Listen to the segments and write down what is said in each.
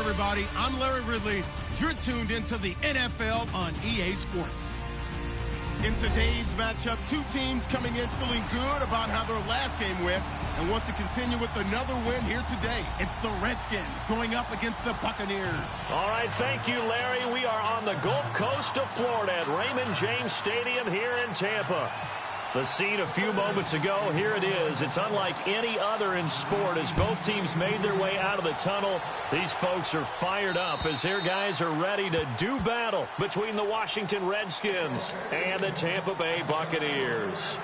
everybody. I'm Larry Ridley. You're tuned into the NFL on EA Sports. In today's matchup, two teams coming in feeling good about how their last game went and want to continue with another win here today. It's the Redskins going up against the Buccaneers. All right, thank you, Larry. We are on the Gulf Coast of Florida at Raymond James Stadium here in Tampa. The scene a few moments ago, here it is. It's unlike any other in sport as both teams made their way out of the tunnel. These folks are fired up as their guys are ready to do battle between the Washington Redskins and the Tampa Bay Buccaneers.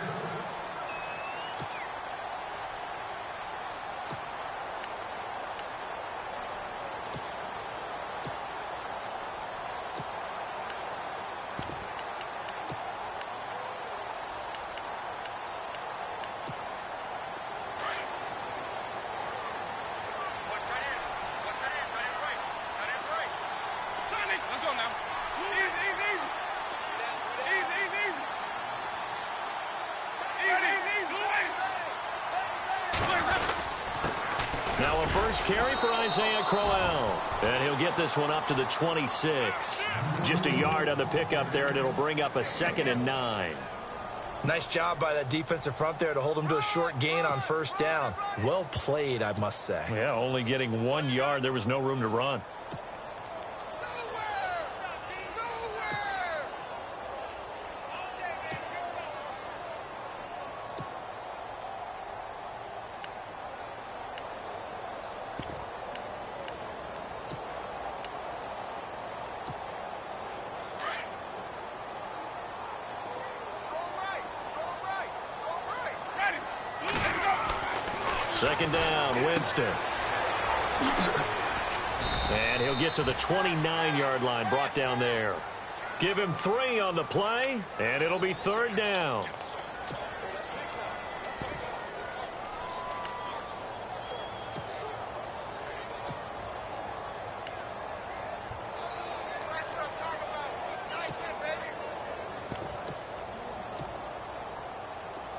Now a first carry for Isaiah Crowell. And he'll get this one up to the 26. Just a yard on the pickup there, and it'll bring up a 2nd and 9. Nice job by that defensive front there to hold him to a short gain on first down. Well played, I must say. Yeah, only getting 1 yard. There was no room to run. Second down, Winston. And he'll get to the 29-yard line, brought down there. Give him 3 on the play, and it'll be 3rd down.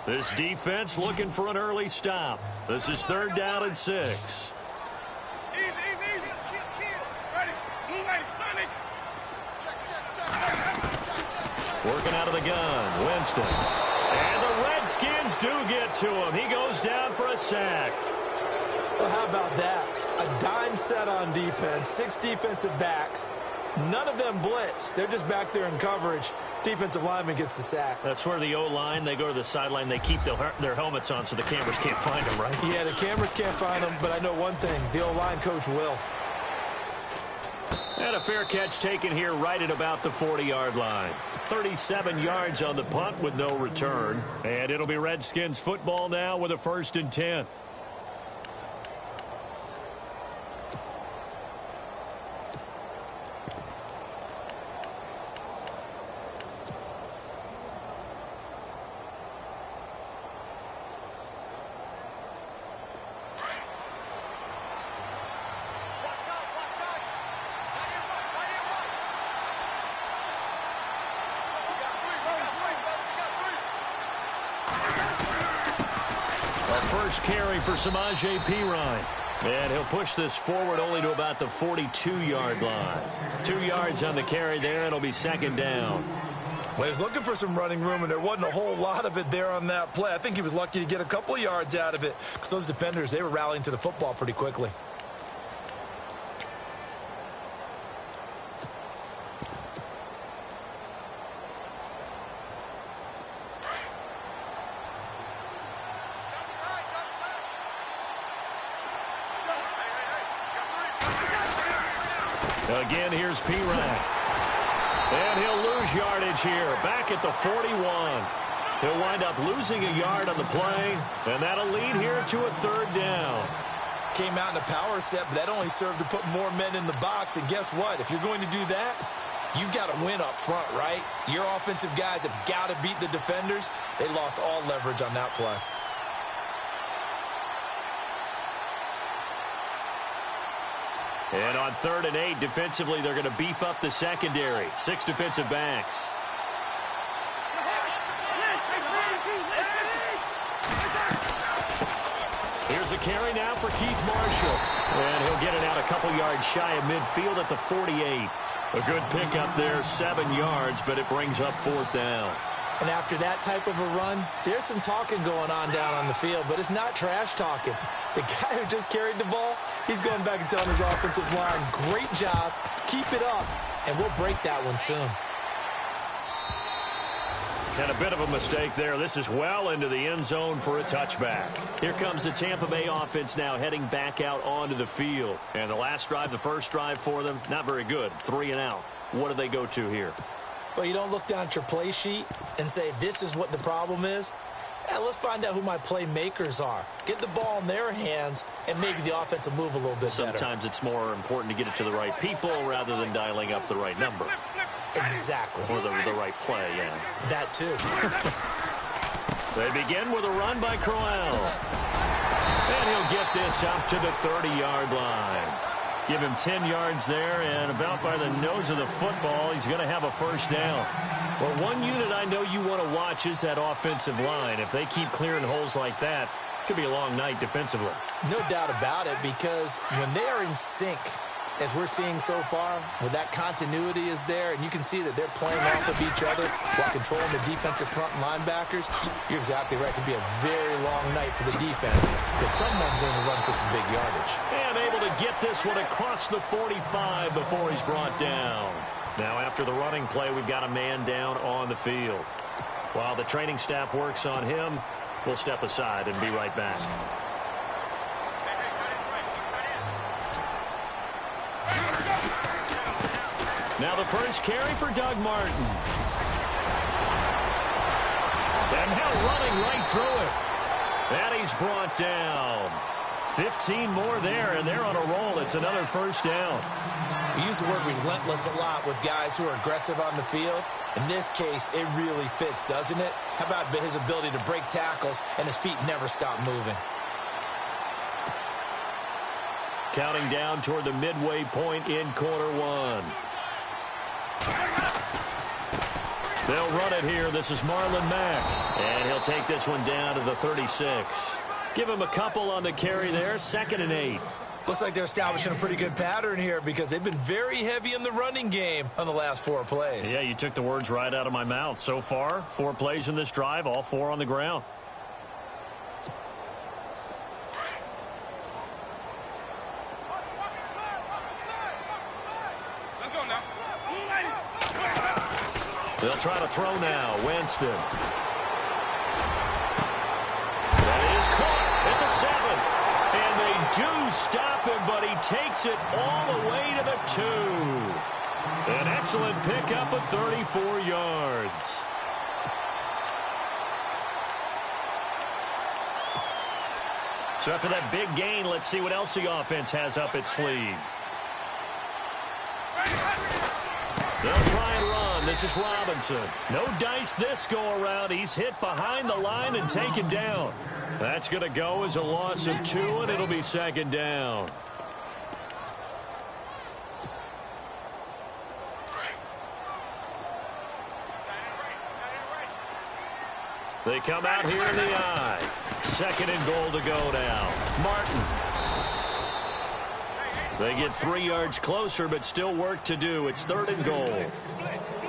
This defense looking for an early stop. This is 3rd down and 6. Working out of the gun, Winston. And the Redskins do get to him. He goes down for a sack. Well, how about that? A dime set on defense, 6 defensive backs. None of them blitz. They're just back there in coverage. Defensive lineman gets the sack. That's where the O-line, they go to the sideline, they keep their helmets on so the cameras can't find them, right? Yeah, the cameras can't find them, but I know one thing. The O-line coach will. And a fair catch taken here right at about the 40-yard line. 37 yards on the punt with no return. And it'll be Redskins football now with a 1st and 10. First carry for Samaje Perine. And he'll push this forward only to about the 42-yard line. 2 yards on the carry there. It'll be 2nd down. Well, he was looking for some running room, and there wasn't a whole lot of it there on that play. I think he was lucky to get a couple of yards out of it because those defenders, they were rallying to the football pretty quickly. Again, here's Perine. And he'll lose yardage here, back at the 41. He'll wind up losing a yard on the play, and that'll lead here to a 3rd down. Came out in a power set, but that only served to put more men in the box. And guess what? If you're going to do that, you've got to win up front, right? Your offensive guys have got to beat the defenders. They lost all leverage on that play. And on 3rd and 8, defensively, they're going to beef up the secondary. 6 defensive backs. Here's a carry now for Keith Marshall. And he'll get it out couple yards shy of midfield at the 48. A good pickup there, 7 yards, but it brings up 4th down. And after that type of a run, there's some talking going on down on the field, but it's not trash talking. The guy who just carried the ball, he's going back and telling his offensive line, great job, keep it up, and we'll break that one soon. And a bit of a mistake there. This is well into the end zone for a touchback. Here comes the Tampa Bay offense now heading back out onto the field. And the last drive, the first drive for them, not very good. 3 and out. What do they go to here? Well, you don't look down at your play sheet and say, this is what the problem is. Yeah, let's find out who my playmakers are. Get the ball in their hands, and maybe the offense will move a little bit better. Sometimes it's more important to get it to the right people rather than dialing up the right number. Exactly. Or the right play, yeah. That too. They begin with a run by Crowell. And he'll get this up to the 30-yard line. Give him 10 yards there, and about by the nose of the football, he's going to have a first down. Well, one unit I know you want to watch is that offensive line. If they keep clearing holes like that, it could be a long night defensively. No doubt about it, because when they are in sync, as we're seeing so far, when that continuity is there, and you can see that they're playing off of each other while controlling the defensive front linebackers, you're exactly right. It could be a very long night for the defense because someone's going to run for some big yardage. And able to get this one across the 45 before he's brought down. Now, after the running play, we've got a man down on the field. While the training staff works on him, we'll step aside and be right back. Now the first carry for Doug Martin. And now running right through it. And he's brought down. 15 more there, and they're on a roll. It's another first down. We use the word relentless a lot with guys who are aggressive on the field. In this case, it really fits, doesn't it? How about his ability to break tackles and his feet never stop moving? Counting down toward the midway point in quarter one. They'll run it here. This is Marlon Mack. And he'll take this one down to the 36. Give him a couple on the carry there. 2nd and 8. Looks like they're establishing a pretty good pattern here because they've been very heavy in the running game on the last 4 plays. Yeah, you took the words right out of my mouth. So far, 4 plays in this drive, all 4 on the ground. They'll try to throw now. Winston. That is caught at the 7. And they do stop him, but he takes it all the way to the 2. An excellent pickup of 34 yards. So after that big gain, let's see what else the offense has up its sleeve. They'll try and run. This is Robinson. No dice this go-around. He's hit behind the line and taken down. That's going to go as a loss of 2, and it'll be 2nd down. They come out here in the eye. 2nd and goal to go now. Martin. They get 3 yards closer, but still work to do. It's 3rd and goal.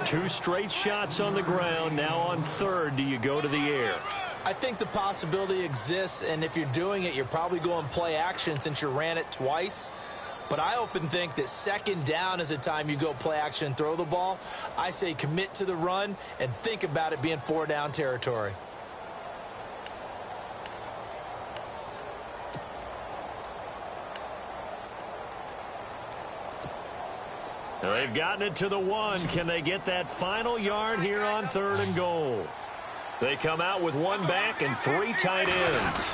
2 straight shots on the ground. Now on 3rd, do you go to the air? I think the possibility exists, and if you're doing it, you're probably going play action since you ran it twice. But I often think that 2nd down is the time you go play action and throw the ball. I say commit to the run and think about it being 4 down territory. They've gotten it to the 1. Can they get that final yard here on 3rd and goal? They come out with 1 back and 3 tight ends.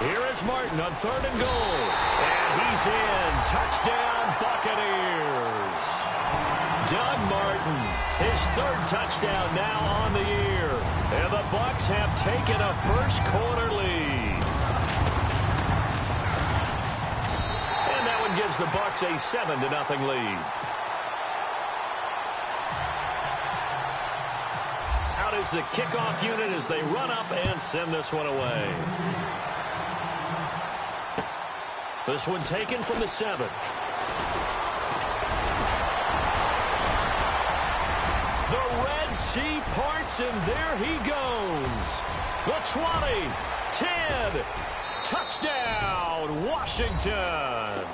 Here is Martin on 3rd and goal. And he's in. Touchdown, Buccaneers. Doug Martin, his 3rd touchdown now on the year. And the Bucs have taken a first quarter lead. And that one gives the Bucs a 7-0 lead. Out is the kickoff unit as they run up and send this one away. This one taken from the 7. The Red Sea parts, and there he goes. The 20, 10, touchdown, Washington.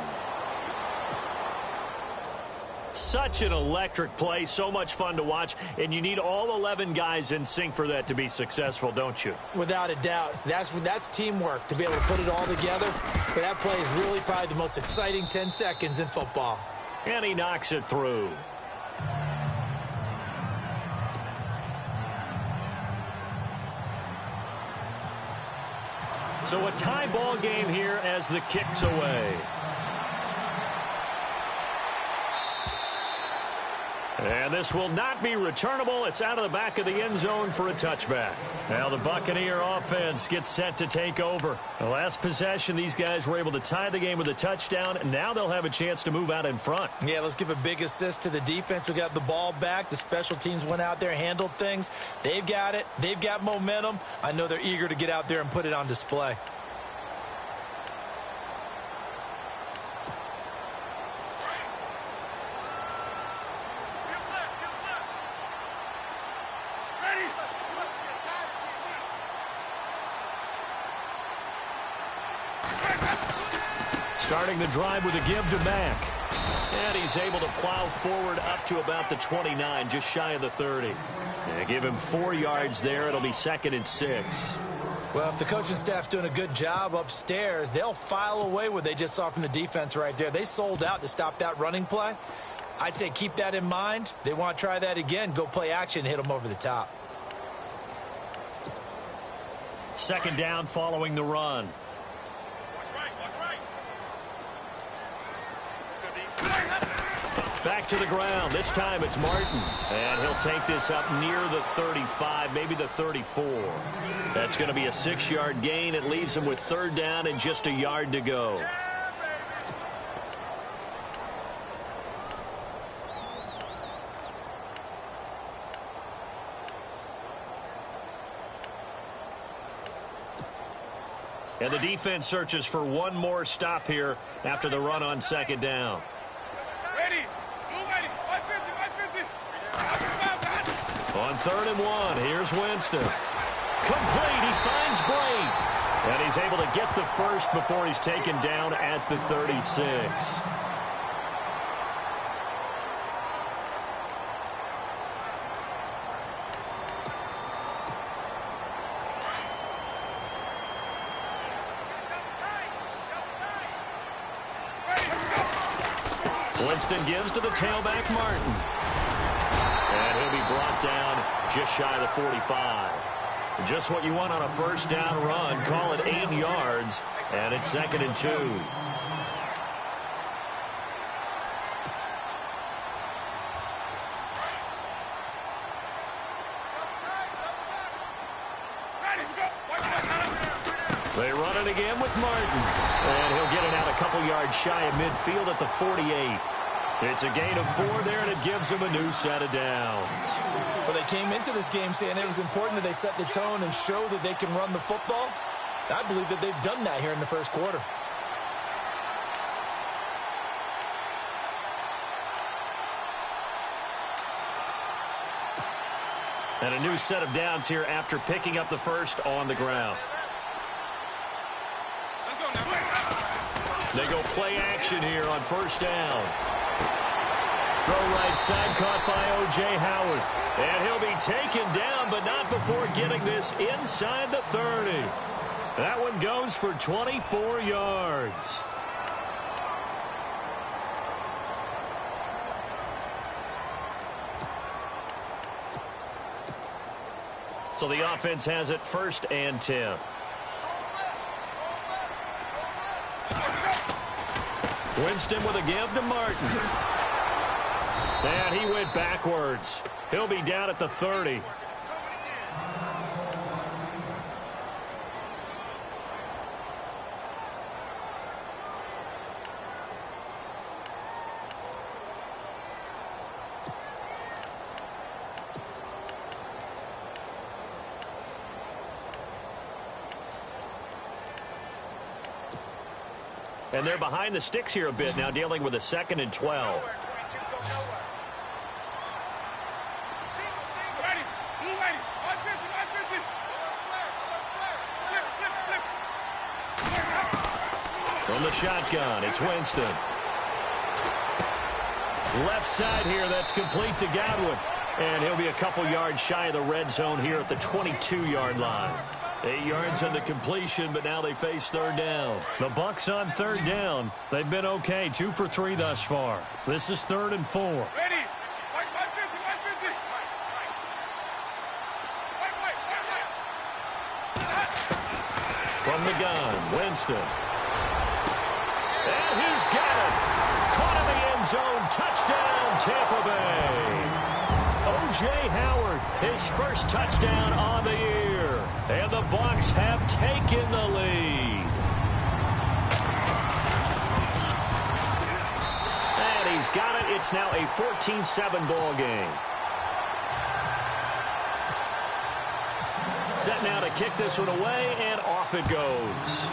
Such an electric play, so much fun to watch, and you need all 11 guys in sync for that to be successful, don't you? Without a doubt. That's teamwork, to be able to put it all together. But that play is really probably the most exciting 10 seconds in football. And he knocks it through. So a tie ball game here as the kick's away. And this will not be returnable. It's out of the back of the end zone for a touchback. Now the Buccaneer offense gets set to take over. The last possession, these guys were able to tie the game with a touchdown. Now they'll have a chance to move out in front. Yeah, let's give a big assist to the defense who got the ball back. The special teams went out there, handled things. They've got it. They've got momentum. I know they're eager to get out there and put it on display. Starting the drive with a give to Mack. And he's able to plow forward up to about the 29, just shy of the 30. Yeah, give him 4 yards there. It'll be 2nd and 6. Well, if the coaching staff's doing a good job upstairs, they'll file away what they just saw from the defense right there. They sold out to stop that running play. I'd say keep that in mind. They want to try that again. Go play action, hit them over the top. 2nd down following the run. Back to the ground. This time it's Martin. And he'll take this up near the 35, maybe the 34. That's going to be a 6-yard gain. It leaves him with 3rd down and just a yard to go. And the defense searches for one more stop here after the run on 2nd down. On 3rd and 1, here's Winston. Complete, he finds Blake. And he's able to get the first before he's taken down at the 36. Winston gives to the tailback, Martin. And he'll be brought down just shy of the 45. Just what you want on a 1st down run. Call it 8 yards, and it's 2nd and 2. They run it again with Martin. And he'll get it out a couple yards shy of midfield at the 48. It's a gain of 4 there, and it gives them a new set of downs. Well, they came into this game saying it was important that they set the tone and show that they can run the football. I believe that they've done that here in the 1st quarter. And a new set of downs here after picking up the first on the ground. They go play action here on 1st down. Throw right side caught by O.J. Howard. And he'll be taken down, but not before getting this inside the 30. That one goes for 24 yards. So the offense has it 1st and 10. Winston with a give to Martin. And he went backwards. He'll be down at the 30. And they're behind the sticks here a bit now, dealing with a 2nd and 12. From the shotgun, it's Winston. Left side here, that's complete to Godwin. And he'll be a couple yards shy of the red zone here at the 22-yard line. 8 yards on the completion, but now they face 3rd down. The Bucs on 3rd down. They've been okay, 2 for 3 thus far. This is 3rd and 4. Ready. From the gun, Winston. And he's got it. Caught in the end zone. Touchdown, Tampa Bay. O.J. Howard, his first touchdown on the year. And the Bucs have taken the lead. And he's got it. It's now a 14-7 ball game. Set now to kick this one away, and off it goes.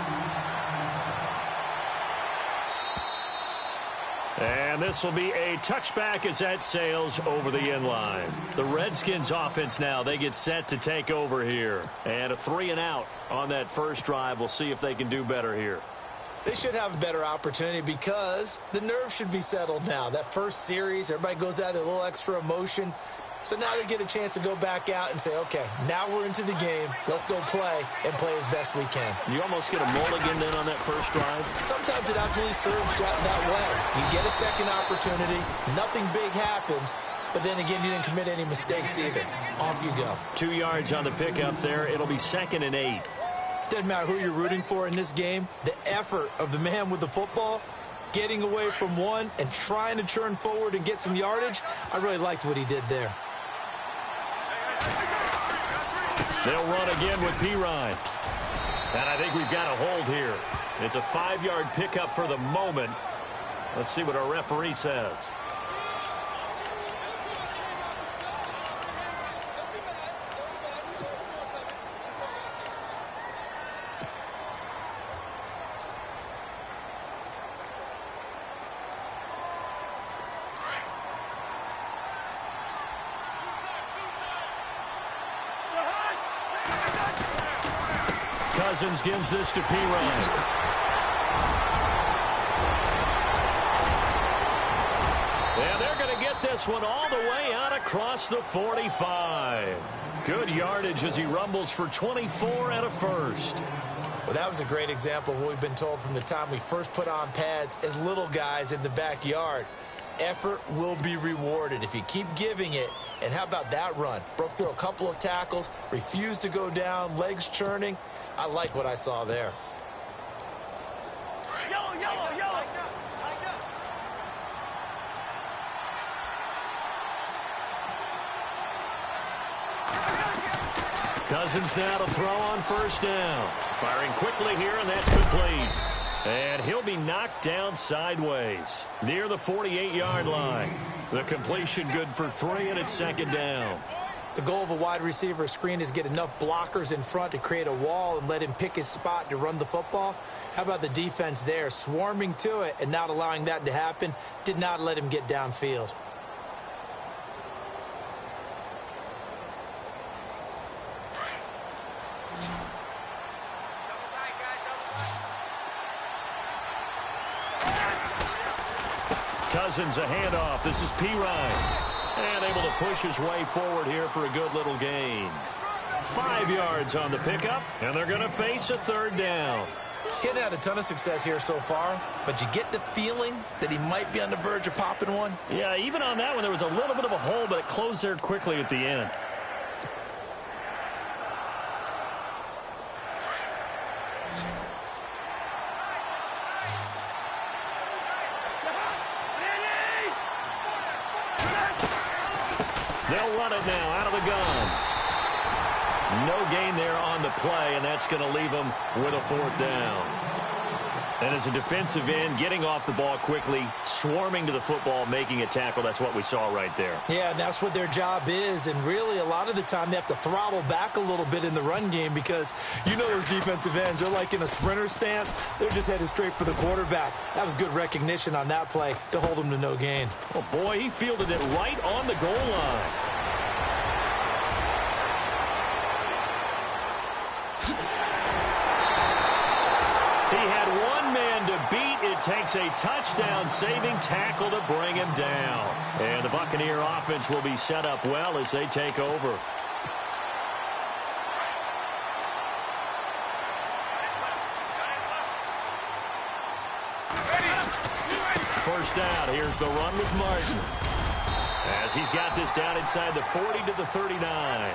And this will be a touchback as that sails over the end line. The Redskins offense now, they get set to take over here. And a 3-and-out on that first drive. We'll see if they can do better here. They should have a better opportunity because the nerves should be settled now. That first series, everybody goes out with a little extra emotion. So now they get a chance to go back out and say, okay, now we're into the game. Let's go play and play as best we can. You almost get a mulligan then on that first drive? Sometimes it absolutely serves that way. You get a second opportunity. Nothing big happened. But then again, you didn't commit any mistakes either. Off you go. 2 yards on the pickup there. It'll be 2nd and 8. Doesn't matter who you're rooting for in this game. The effort of the man with the football, getting away from one and trying to turn forward and get some yardage, I really liked what he did there. They'll run again with Pirine. And I think we've got a hold here. It's a 5-yard pickup for the moment. Let's see what our referee says. Cousins gives this to Pirine. And they're going to get this one all the way out across the 45. Good yardage as he rumbles for 24 and a first. Well, that was a great example of what we've been told from the time we first put on pads as little guys in the backyard. Effort will be rewarded if you keep giving it. And how about that run? Broke through a couple of tackles, refused to go down, legs churning. I like what I saw there. Yellow, yellow, yellow. Cousins now to throw on first down. Firing quickly here, and that's complete. And he'll be knocked down sideways near the 48-yard line. The completion good for 3, and it's 2nd down. The goal of a wide receiver screen is get enough blockers in front to create a wall and let him pick his spot to run the football. How about the defense there, swarming to it and not allowing that to happen? Did not let him get downfield. Cousins a handoff. This is Pirine. And able to push his way forward here for a good little gain. 5 yards on the pickup, and they're going to face a 3rd down. He hadn't had a ton of success here so far, but you get the feeling that he might be on the verge of popping one. Yeah, even on that one, there was a little bit of a hole, but it closed there quickly at the end. They'll run it now out of the gun. No gain there on the play, and that's going to leave them with a 4th down. And as a defensive end, getting off the ball quickly, swarming to the football, making a tackle, that's what we saw right there. Yeah, and that's what their job is. And really, a lot of the time, they have to throttle back a little bit in the run game because you know those defensive ends, they're like in a sprinter stance. They're just headed straight for the quarterback. That was good recognition on that play to hold them to no gain. Oh, boy, he fielded it right on the goal line. He had one man to beat. It takes a touchdown-saving tackle to bring him down. And the Buccaneer offense will be set up well as they take over. First down. Here's the run with Martin. As he's got this down inside the 40 to the 39.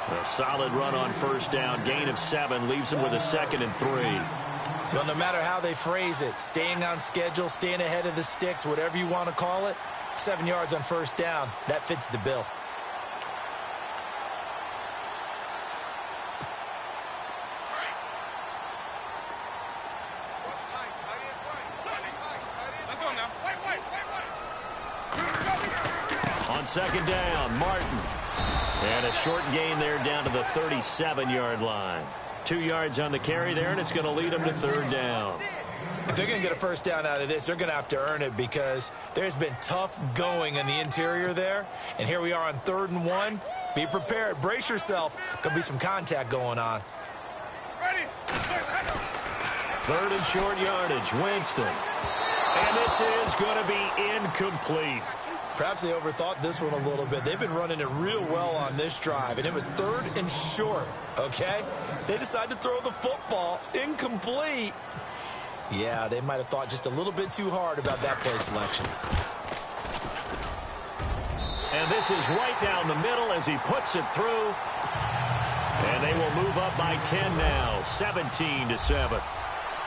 A solid run on first down. Gain of 7 leaves him with a 2nd and 3. Well, no matter how they phrase it, staying on schedule, staying ahead of the sticks, whatever you want to call it, 7 yards on first down, that fits the bill. On second down, Martin. And a short gain there down to the 37-yard line. 2 yards on the carry there, and it's going to lead them to third down. If they're going to get a first down out of this, they're going to have to earn it because there's been tough going in the interior there. And here we are on 3rd and 1. Be prepared. Brace yourself. There'll be some contact going on. Third and short yardage, Winston. And this is going to be incomplete. Perhaps they overthought this one a little bit. They've been running it real well on this drive, and it was 3rd and short, okay? They decided to throw the football incomplete. Yeah, they might have thought just a little bit too hard about that play selection. And this is right down the middle as he puts it through. And they will move up by 10 now, 17-7.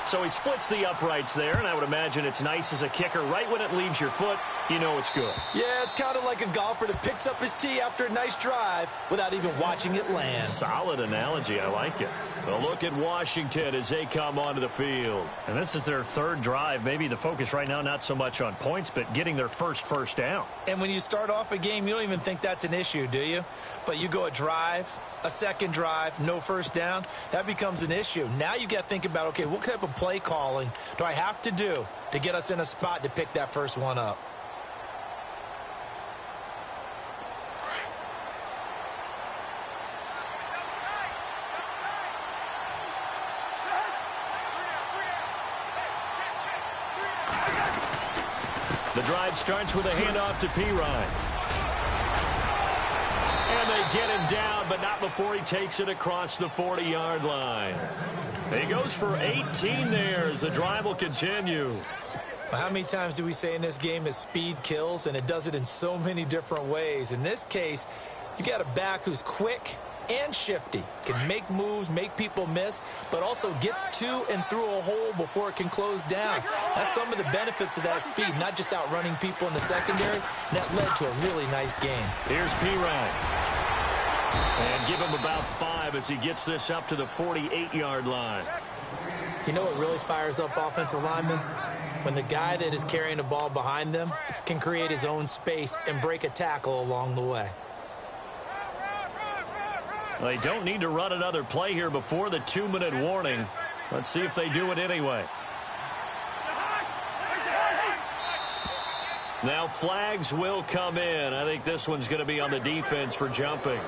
So he splits the uprights there, and I would imagine it's nice as a kicker. Right when it leaves your foot, you know it's good. Yeah, it's kind of like a golfer that picks up his tee after a nice drive without even watching it land. Solid analogy. I like it. A look at Washington as they come onto the field. And this is their 3rd drive. Maybe the focus right now not so much on points, but getting their first down. And when you start off a game, you don't even think that's an issue, do you? But you go a drive, a 2nd drive, no first down, that becomes an issue. Now you got to think about, okay, what type of play calling do I have to do to get us in a spot to pick that first one up? The drive starts with a handoff to Pirine. And they get him down, but not before he takes it across the 40-yard line. He goes for 18 there as the drive will continue. How many times do we say in this game that speed kills, and it does it in so many different ways? In this case, you got a back who's quick and shifty, can make moves, make people miss, but also gets to and through a hole before it can close down. That's some of the benefits of that speed, not just outrunning people in the secondary. That led to a really nice game. Here's Pirine. And give him about 5 as he gets this up to the 48-yard line. You know what really fires up offensive linemen? When the guy that is carrying the ball behind them can create his own space and break a tackle along the way. They don't need to run another play here before the 2-minute warning. Let's see if they do it anyway. Now flags will come in. I think this one's going to be on the defense for jumping.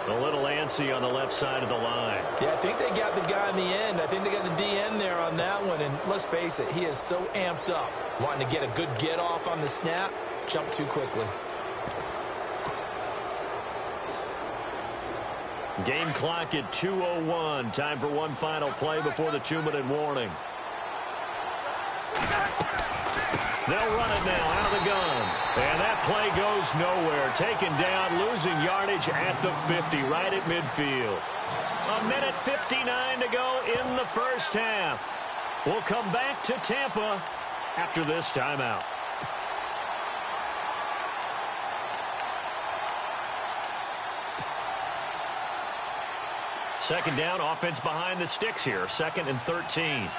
A little antsy on the left side of the line. Yeah, I think they got the guy in the end. I think they got the DN there on that one. And let's face it, he is so amped up, wanting to get a good get off on the snap, jump too quickly. Game clock at 2:01. Time for one final play before the 2-minute warning. They'll run it now out of the gun. And that play goes nowhere. Taken down, losing yardage at the 50, right at midfield. 1:59 to go in the first half. We'll come back to Tampa after this timeout. Second down, offense behind the sticks here. 2nd and 13.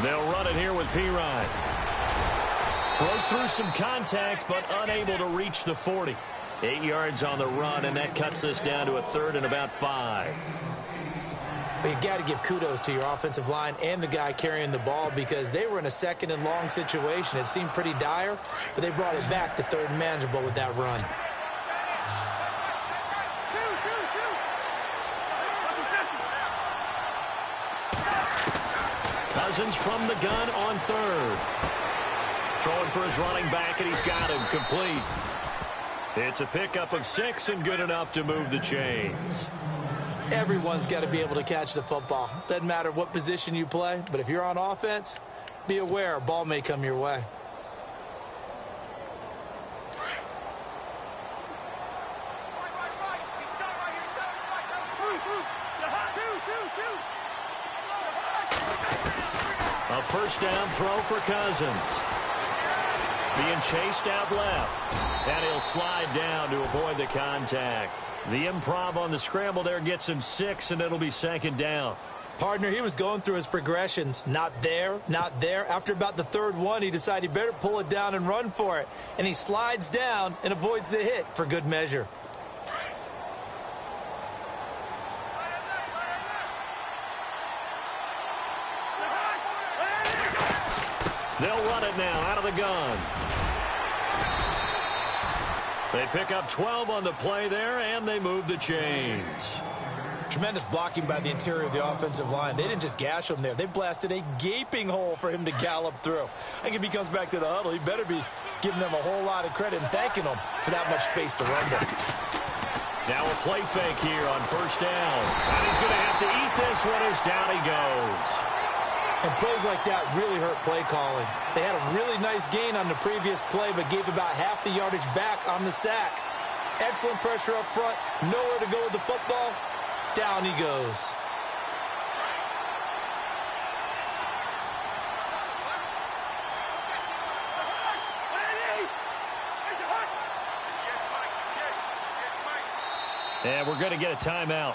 They'll run it here with P-Ryan. Broke through some contact, but unable to reach the 40. 8 yards on the run, and that cuts this down to a 3rd and about 5. But you got to give kudos to your offensive line and the guy carrying the ball because they were in a 2nd and long situation. It seemed pretty dire, but they brought it back to 3rd and manageable with that run. Cousins from the gun on 3rd. Throwing for his running back, and he's got him complete. It's a pickup of 6 and good enough to move the chains. Everyone's got to be able to catch the football. Doesn't matter what position you play, but if you're on offense, be aware a ball may come your way. A 1st down throw for Cousins. Being chased out left. And he'll slide down to avoid the contact. The improv on the scramble there gets him 6, and it'll be 2nd down. Partner, he was going through his progressions. Not there, not there. After about the 3rd one, he decided he better pull it down and run for it. And he slides down and avoids the hit for good measure. They'll run it now out of the gun. They pick up 12 on the play there, and they move the chains. Tremendous blocking by the interior of the offensive line. They didn't just gash him there. They blasted a gaping hole for him to gallop through. I think if he comes back to the huddle, he better be giving them a whole lot of credit and thanking them for that much space to rumble. Now a play fake here on 1st down. And he's going to have to eat this one as down he goes. And plays like that really hurt play calling. They had a really nice gain on the previous play, but gave about half the yardage back on the sack. Excellent pressure up front. Nowhere to go with the football. Down he goes. And we're going to get a timeout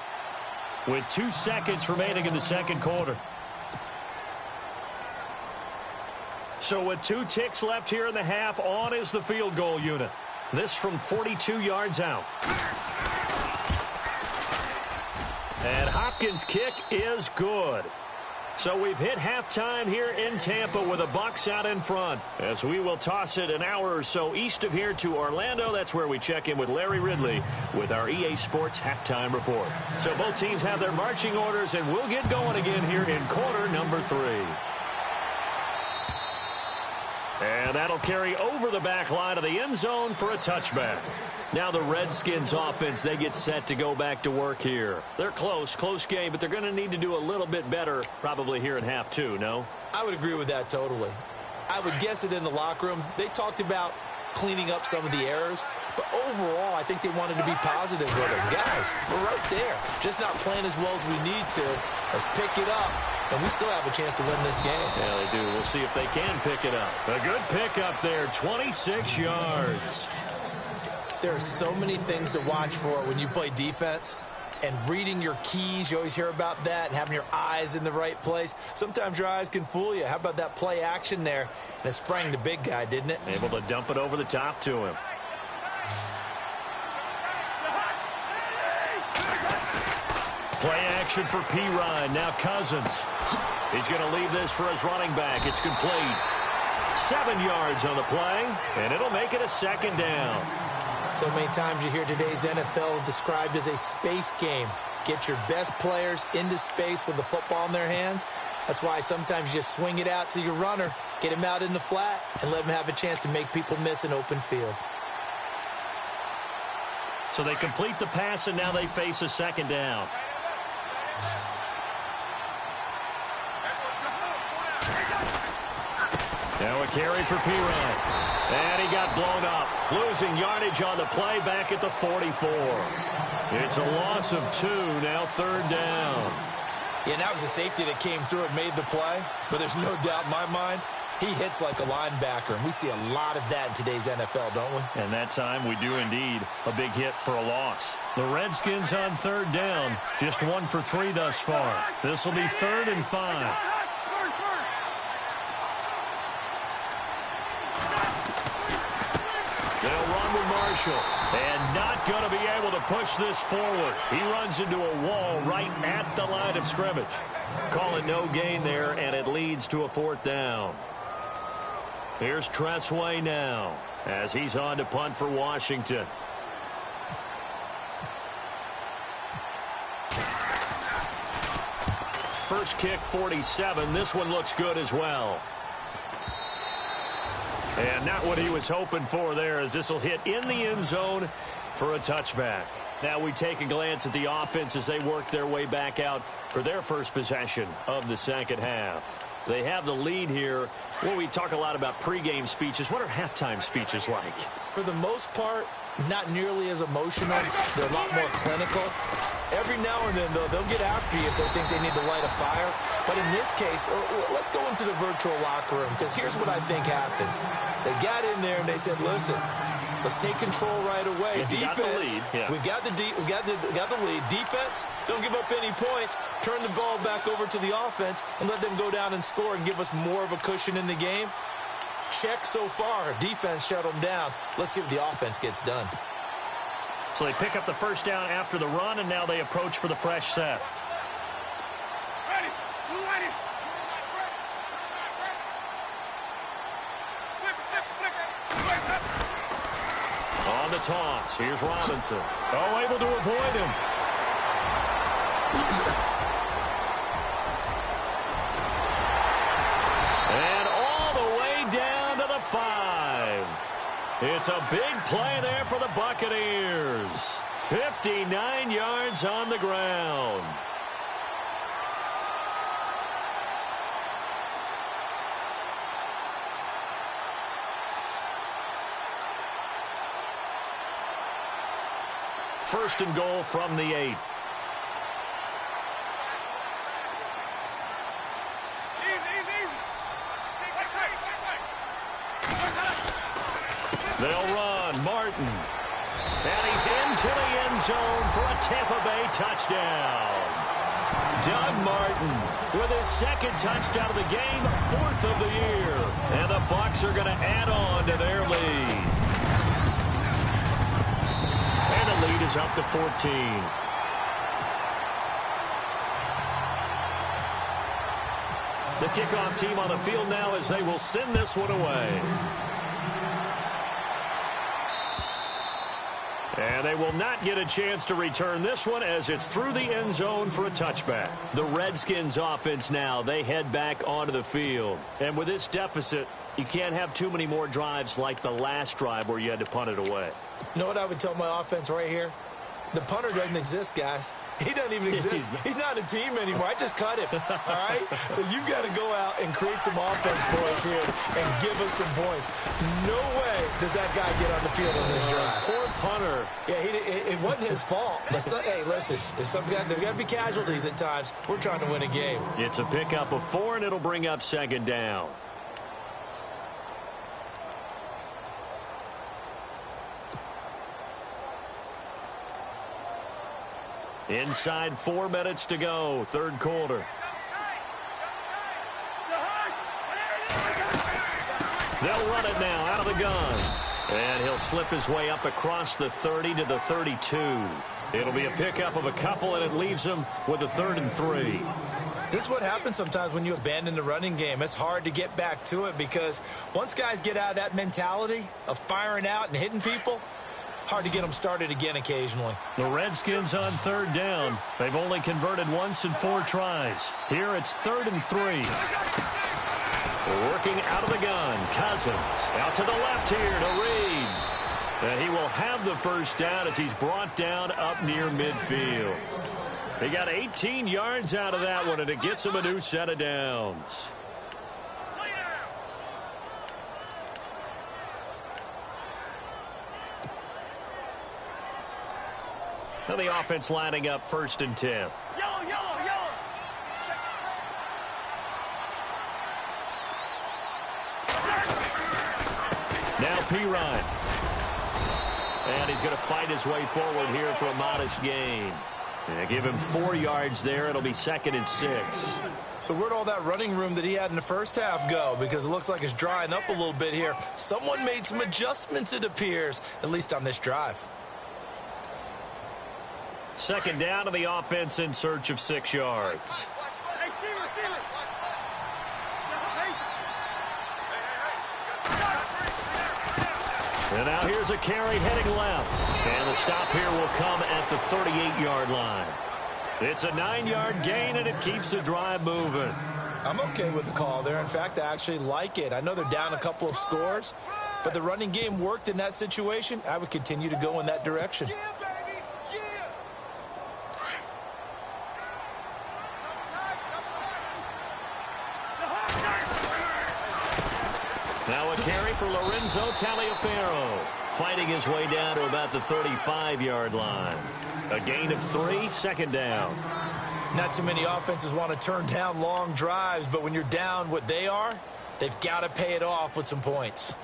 with 2 seconds remaining in the 2nd quarter. So with 2 ticks left here in the half, on is the field goal unit. This from 42 yards out. And Hopkins' kick is good. So we've hit halftime here in Tampa with the Bucs out in front. As we will toss it an hour or so east of here to Orlando. That's where we check in with Larry Ridley with our EA Sports halftime report. So both teams have their marching orders, and we'll get going again here in quarter number 3. And that'll carry over the back line of the end zone for a touchback. Now the Redskins offense, they get set to go back to work here. They're close game, but they're going to need to do a little bit better probably here in half 2, no? I would agree with that totally. I would guess it in the locker room. They talked about cleaning up some of the errors, but overall I think they wanted to be positive with it. Guys, we're right there. Just not playing as well as we need to. Let's pick it up, and we still have a chance to win this game. Yeah, they do. We'll see if they can pick it up. A good pickup there, 26 yards. There are so many things to watch for when you play defense. And reading your keys, you always hear about that, and having your eyes in the right place. Sometimes your eyes can fool you. How about that play action there? And it sprang the big guy, didn't it? Able to dump it over the top to him. Play action for P-Ryan. Now Cousins. He's going to leave this for his running back. It's complete. 7 yards on the play, and it'll make it a 2nd down. So many times you hear today's NFL described as a space game. Get your best players into space with the football in their hands. That's why sometimes you just swing it out to your runner, get him out in the flat, and let him have a chance to make people miss an open field. So they complete the pass, and now they face a 2nd down. Now a carry for P-Ryan. And he got blown up. Losing yardage on the play back at the 44. It's a loss of 2, now 3rd down. Yeah, and that was a safety that came through and made the play. But there's no doubt in my mind, he hits like a linebacker. And we see a lot of that in today's NFL, don't we? And that time we do indeed. A big hit for a loss. The Redskins on 3rd down. Just 1 for 3 thus far. This will be 3rd and 5. Marshall. And not going to be able to push this forward. He runs into a wall right at the line of scrimmage. Call it no gain there, and it leads to a 4th down. Here's Tressway now as he's on to punt for Washington. First kick, 47. This one looks good as well. And not what he was hoping for there, as this will hit in the end zone for a touchback. Now we take a glance at the offense as they work their way back out for their first possession of the second half. They have the lead here. Well, we talk a lot about pregame speeches. What are halftime speeches like? For the most part, not nearly as emotional. They're a lot more clinical. Every now and then, though, they'll get after you if they think they need to light a fire. But in this case, let's go into the virtual locker room, because here's what I think happened. They got in there and they said, listen, let's take control right away. Yeah, Defense, we got the lead. Defense, don't give up any points. Turn the ball back over to the offense and let them go down and score and give us more of a cushion in the game. Check so far. Defense shut them down. Let's see what the offense gets done. So they pick up the first down after the run, and now they approach for the fresh set. On the toss, here's Robinson. Oh, able to avoid him. And all the way down to the 5. It's a big play there for the Buccaneers. 59 yards on the ground. First and goal from the 8. They'll run. Martin. And he's into the end zone for a Tampa Bay touchdown. Doug Martin with his second touchdown of the game, 4th of the year. And the Bucs are going to add on to their lead. And the lead is up to 14. The kickoff team on the field now as they will send this one away. And they will not get a chance to return this one as it's through the end zone for a touchback. The Redskins offense now, they head back onto the field. And with this deficit, you can't have too many more drives like the last drive where you had to punt it away. You know what I would tell my offense right here? The punter doesn't exist, guys. He doesn't even exist. He's not a team anymore. I just cut him, all right? So you've got to go out and create some offense for us here and give us some points. No way does that guy get on the field on this drive. Poor punter. Yeah, it wasn't his fault. But hey, listen, there's got to be casualties at times. We're trying to win a game. It's a pickup of 4, and it'll bring up second down. Inside 4 minutes to go, third quarter. They'll run it now out of the gun. And he'll slip his way up across the 30 to the 32. It'll be a pickup of a couple, and it leaves him with a 3rd and 3. This is what happens sometimes when you abandon the running game. It's hard to get back to it because once guys get out of that mentality of firing out and hitting people, hard to get them started again occasionally. The Redskins on 3rd down. They've only converted once in 4 tries. Here it's 3rd and 3. Working out of the gun. Cousins out to the left here to Reed. And he will have the first down as he's brought down up near midfield. He got 18 yards out of that one, and it gets him a new set of downs. Now the offense lining up 1st and 10. Yellow. Now Pirine. And he's going to fight his way forward here for a modest gain. Yeah, give him 4 yards there. It'll be 2nd and 6. So where'd all that running room that he had in the first half go? Because it looks like it's drying up a little bit here. Someone made some adjustments, it appears, at least on this drive. 2nd down to the offense in search of 6 yards. And now here's a carry heading left. And the stop here will come at the 38-yard line. It's a 9-yard gain, and it keeps the drive moving. I'm okay with the call there. In fact, I actually like it. I know they're down a couple of scores, but the running game worked in that situation. I would continue to go in that direction. Now a carry for Lorenzo Taliaferro, fighting his way down to about the 35-yard line. A gain of 3, 2nd down. Not too many offenses want to turn down long drives, but when you're down what they are, they've got to pay it off with some points.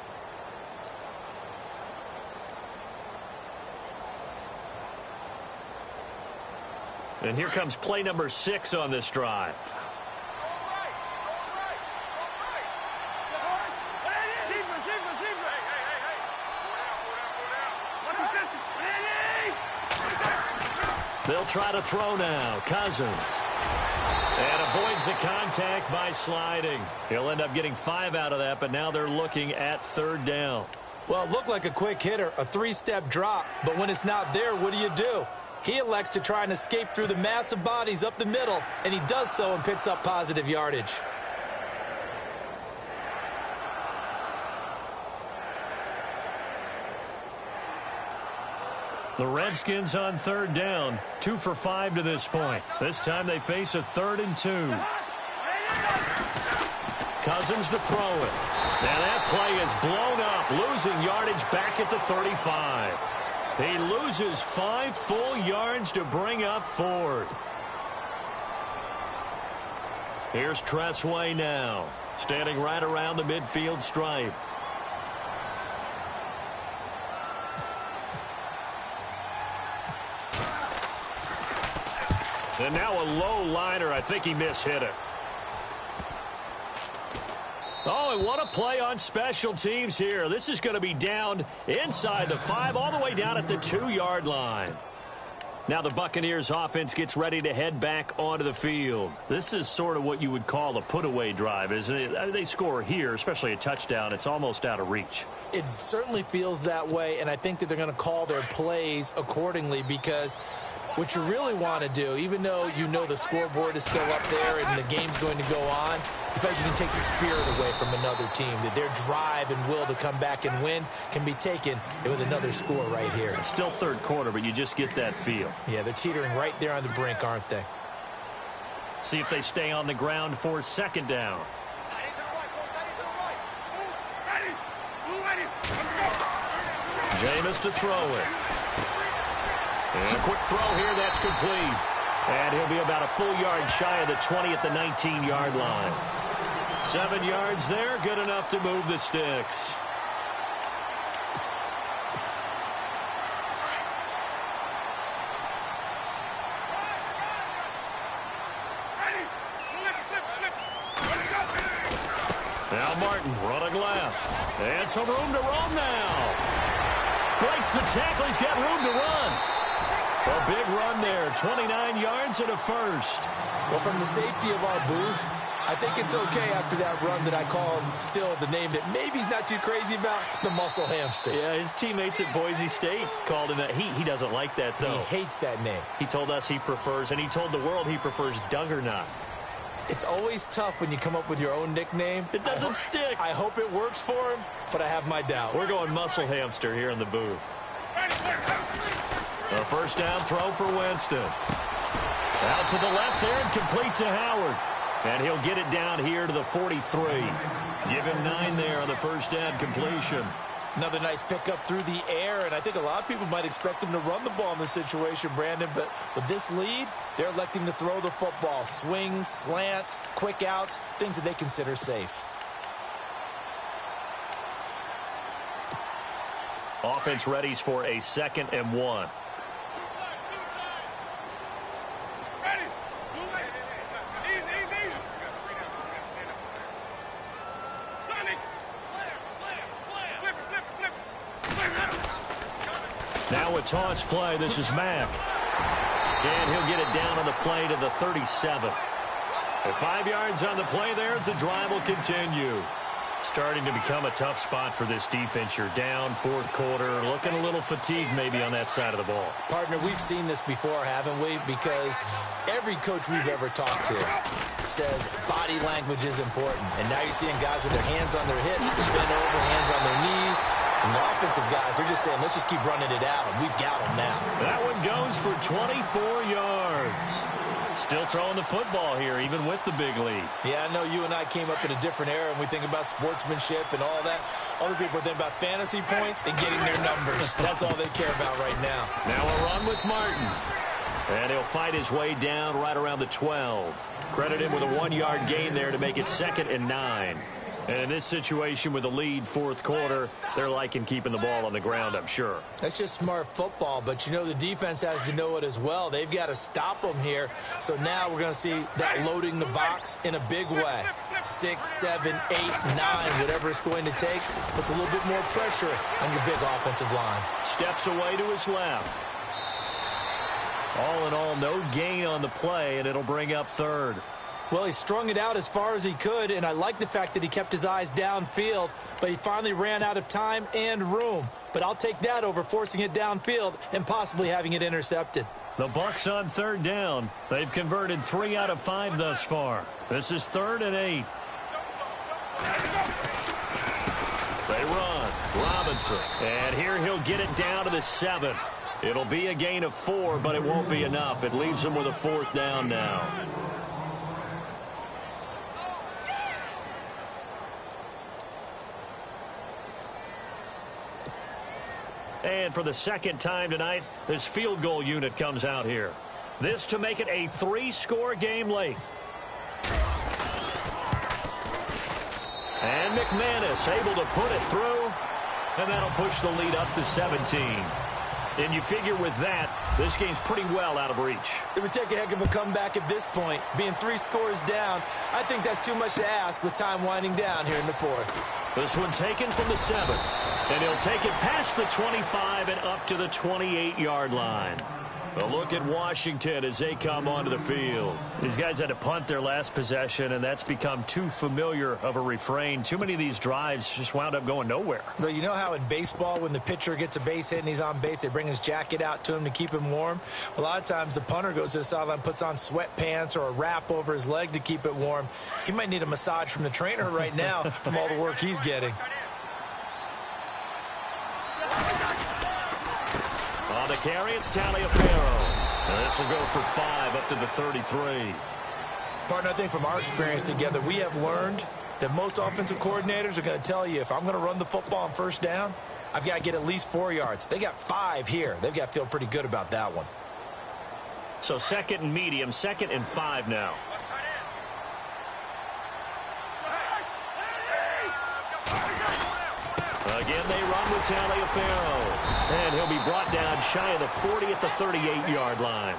And here comes play number 6 on this drive. They'll try to throw now. Cousins. And avoids the contact by sliding. He'll end up getting 5 out of that, but now they're looking at 3rd down. Well, it looked like a quick hitter, a 3-step drop, but when it's not there, what do? He elects to try and escape through the massive bodies up the middle, and he does so and picks up positive yardage. The Redskins on 3rd down, 2 for 5 to this point. This time they face a 3rd and 2. Cousins to throw it. And that play is blown up, losing yardage back at the 35. He loses 5 full yards to bring up 4th. Here's Tressway now, standing right around the midfield stripe. And now a low liner. I think he mishit it. Oh, and what a play on special teams here. This is going to be down inside the 5, all the way down at the 2-yard line. Now the Buccaneers offense gets ready to head back onto the field. This is sort of what you would call a put-away drive, isn't it? They score here, especially a touchdown. It's almost out of reach. It certainly feels that way, and I think that they're going to call their plays accordingly, because what you really want to do, even though you know the scoreboard is still up there and the game's going to go on, in fact, you can take the spirit away from another team, that their drive and will to come back and win can be taken with another score right here. Still 3rd quarter, but you just get that feel. Yeah, they're teetering right there on the brink, aren't they? See if they stay on the ground for 2nd down. Jameis to throw it. And a quick throw here, that's complete. And he'll be about a full yard shy of the 20 at the 19-yard line. 7 yards there, good enough to move the sticks. Now Martin running left. And some room to roam now. Breaks the tackle, he's got room to run. A big run there, 29 yards and a 1st. Well, from the safety of our booth, I think it's okay after that run that I call still the name that maybe he's not too crazy about, the muscle hamster. Yeah, his teammates at Boise State called him that. He doesn't like that, though. He hates that name. He told us he prefers, and he told the world he prefers Duggernaut. It's always tough when you come up with your own nickname. It doesn't stick. I hope it works for him, but I have my doubt. We're going muscle hamster here in the booth. A 1st down throw for Winston. Out to the left there and complete to Howard. And he'll get it down here to the 43. Give him 9 there on the 1st down completion. Another nice pickup through the air, and I think a lot of people might expect him to run the ball in this situation, Brandon, but with this lead, they're electing to throw the football. Swings, slants, quick outs, things that they consider safe. Offense readies for a 2nd and 1. Now a toss play. This is Mack. And he'll get it down on the play to the 37. At 5 yards on the play there, the drive will continue. Starting to become a tough spot for this defense. You're down fourth quarter, looking a little fatigued maybe on that side of the ball. Partner, we've seen this before, haven't we? Because every coach we've ever talked to says body language is important. And now you're seeing guys with their hands on their hips and bent over, hands on their knees. And the offensive guys are just saying, let's just keep running it out, and we've got them now. That one goes for 24 yards. Still throwing the football here, even with the big lead. Yeah, I know you and I came up in a different era, and we think about sportsmanship and all that. Other people think about fantasy points and getting their numbers. That's all they care about right now. Now a run with Martin. And he'll fight his way down right around the 12. Credit him with a 1-yard gain there to make it 2nd and 9. And in this situation with a lead fourth quarter, they're liking keeping the ball on the ground, I'm sure. That's just smart football, but you know the defense has to know it as well. They've got to stop them here. So now we're going to see that loading the box in a big way. 6, 7, 8, 9, whatever it's going to take, puts a little bit more pressure on your big offensive line. Steps away to his left. All in all, no gain on the play, and it'll bring up 3rd. Well, he strung it out as far as he could, and I like the fact that he kept his eyes downfield, but he finally ran out of time and room. But I'll take that over forcing it downfield and possibly having it intercepted. The Bucs on 3rd down. They've converted 3 out of 5 thus far. This is 3rd and 8. They run. Robinson. And here he'll get it down to the 7. It'll be a gain of 4, but it won't be enough. It leaves him with a 4th down now. And for the second time tonight, this field goal unit comes out here. This to make it a 3-score game late. And McManus able to put it through. And that'll push the lead up to 17. And you figure with that, this game's pretty well out of reach. It would take a heck of a comeback at this point. Being 3 scores down, I think that's too much to ask with time winding down here in the 4th. This one taken from the 7. And he'll take it past the 25 and up to the 28-yard line. A look at Washington as they come onto the field. These guys had to punt their last possession, and that's become too familiar of a refrain. Too many of these drives just wound up going nowhere. Well, you know how in baseball, when the pitcher gets a base hit and he's on base, they bring his jacket out to him to keep him warm? A lot of times the punter goes to the sideline, puts on sweatpants or a wrap over his leg to keep it warm. He might need a massage from the trainer right now from all the work he's getting. On the carry, it's Taliaferro. And this will go for 5 up to the 33. Partner, I think from our experience together, we have learned that most offensive coordinators are going to tell you, if I'm going to run the football on 1st down, I've got to get at least 4 yards. They got 5 here. They've got to feel pretty good about that one. So 2nd and medium, 2nd and 5 now. Again, they run with Taliaferro. And he'll be brought down shy of the 40 at the 38-yard line.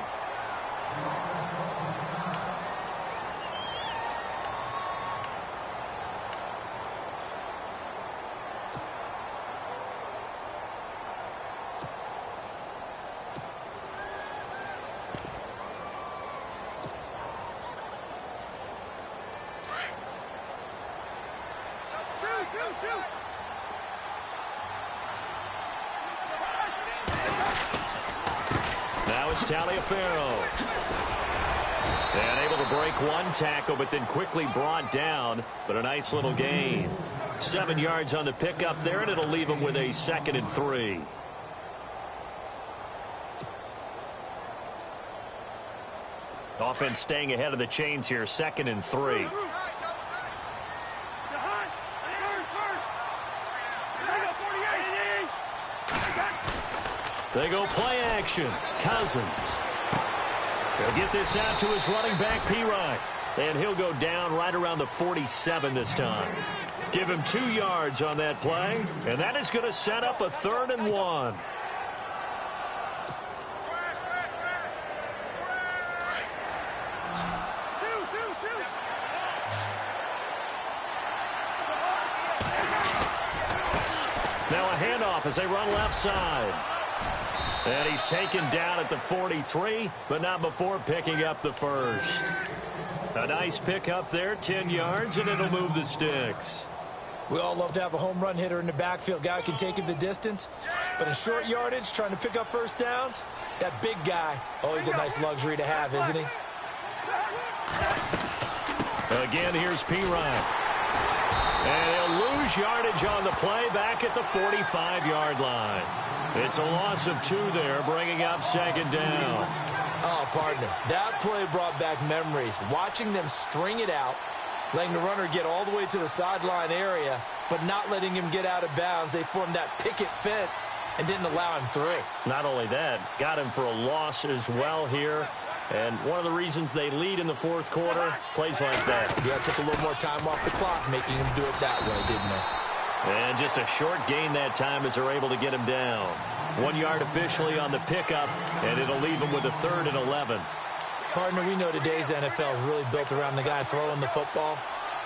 Now it's Taliaferro. And able to break one tackle, but then quickly brought down. But a nice little gain. 7 yards on the pickup there, and it'll leave him with a 2nd and 3. Offense staying ahead of the chains here, 2nd and 3. They go play action. Cousins. He'll get this out to his running back, P-Ryan. And he'll go down right around the 47 this time. Give him 2 yards on that play. And that is going to set up a 3rd and 1. Now a handoff as they run left side. And he's taken down at the 43, but not before picking up the first. A nice pickup there, 10 yards, and it'll move the sticks. We all love to have a home run hitter in the backfield. Guy can take it the distance. But in short yardage, trying to pick up first downs, that big guy, always a nice luxury to have, isn't he? Again, here's P-Ryan. And he'll lose yardage on the play back at the 45-yard line. It's a loss of 2 there, bringing up second down. Oh, partner, that play brought back memories. Watching them string it out, letting the runner get all the way to the sideline area, but not letting him get out of bounds. They formed that picket fence and didn't allow him through. Not only that, got him for a loss as well here. And one of the reasons they lead in the fourth quarter, plays like that. Yeah, took a little more time off the clock, making him do it that way, didn't they? And just a short gain that time as they're able to get him down. 1 yard officially on the pickup, and it'll leave him with a 3rd and 11. Partner, we know today's NFL is really built around the guy throwing the football.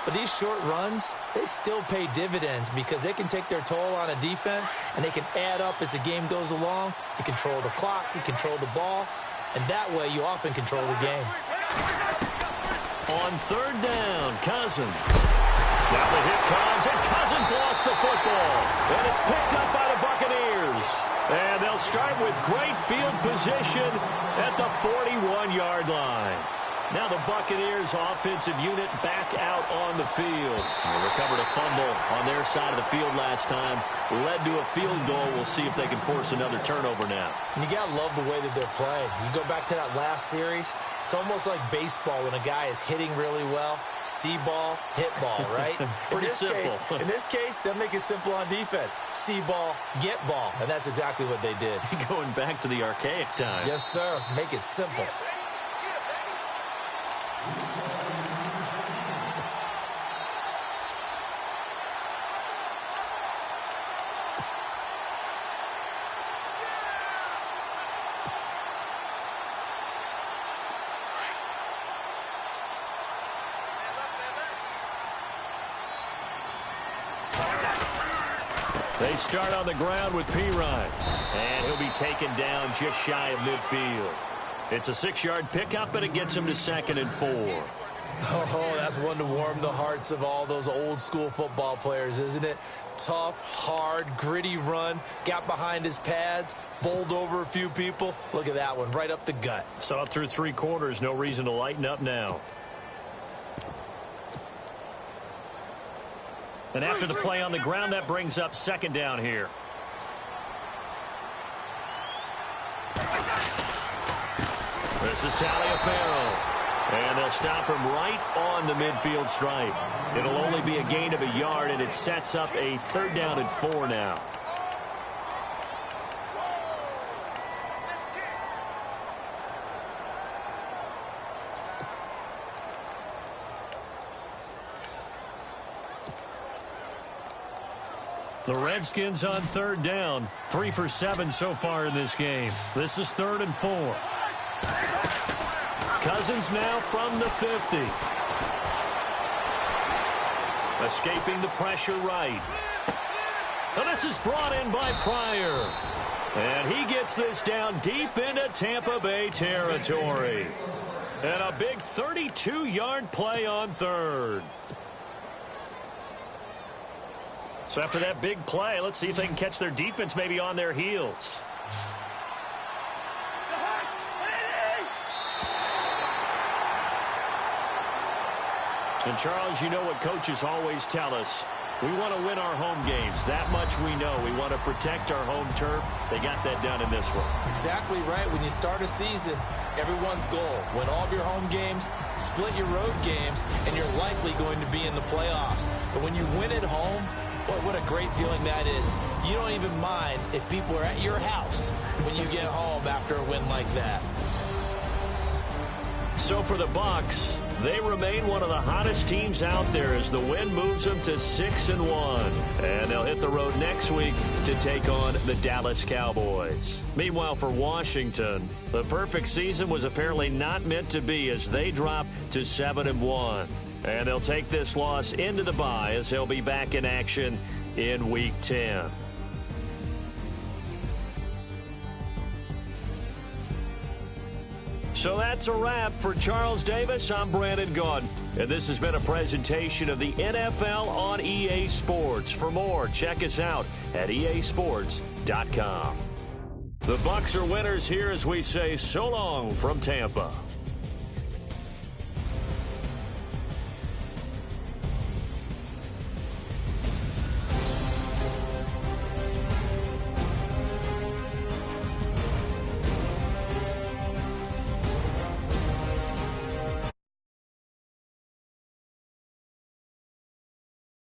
But these short runs, they still pay dividends because they can take their toll on a defense, and they can add up as the game goes along. You control the clock, you control the ball, and that way you often control the game. On 3rd down, Cousins. Now the hit comes, and Cousins lost the football. And it's picked up by the Buccaneers. And they'll start with great field position at the 41-yard line. Now the Buccaneers offensive unit back out on the field. They recovered a fumble on their side of the field last time. Led to a field goal. We'll see if they can force another turnover now. And you got to love the way that they're playing. You go back to that last series, it's almost like baseball when a guy is hitting really well. See ball, hit ball, right? Pretty simple. In this case, they'll make it simple on defense. See ball, get ball. And that's exactly what they did. Going back to the archaic time. Yes, sir. Make it simple. They start on the ground with P-Ryan. And he'll be taken down just shy of midfield. It's a 6-yard pickup, but it gets him to 2nd and 4. Oh, that's one to warm the hearts of all those old-school football players, isn't it? Tough, hard, gritty run. Got behind his pads, bowled over a few people. Look at that one, right up the gut. Saw it through 3 quarters. No reason to lighten up now. And after the play on the ground, that brings up 2nd down here. This is Taliaferro. And they'll stop him right on the midfield stripe. It'll only be a gain of a yard, and it sets up a 3rd down and 4 now. The Redskins on 3rd down. 3 for 7 so far in this game. This is 3rd and 4. Cousins now from the 50. Escaping the pressure right. And this is brought in by Pryor. And he gets this down deep into Tampa Bay territory. And a big 32-yard play on 3rd. So after that big play, let's see if they can catch their defense maybe on their heels. And, Charles, you know what coaches always tell us. We want to win our home games. That much we know. We want to protect our home turf. They got that done in this one. Exactly right. When you start a season, everyone's goal, win all of your home games, split your road games, and you're likely going to be in the playoffs. But when you win at home, boy, what a great feeling that is. You don't even mind if people are at your house when you get home after a win like that. So for the Bucs, they remain one of the hottest teams out there as the win moves them to 6-1. And they'll hit the road next week to take on the Dallas Cowboys. Meanwhile, for Washington, the perfect season was apparently not meant to be as they drop to 7-1. And they'll take this loss into the bye as they'll be back in action in Week 10. So that's a wrap. For Charles Davis, I'm Brandon Gaudin. And this has been a presentation of the NFL on EA Sports. For more, check us out at easports.com. The Bucs are winners here as we say so long from Tampa.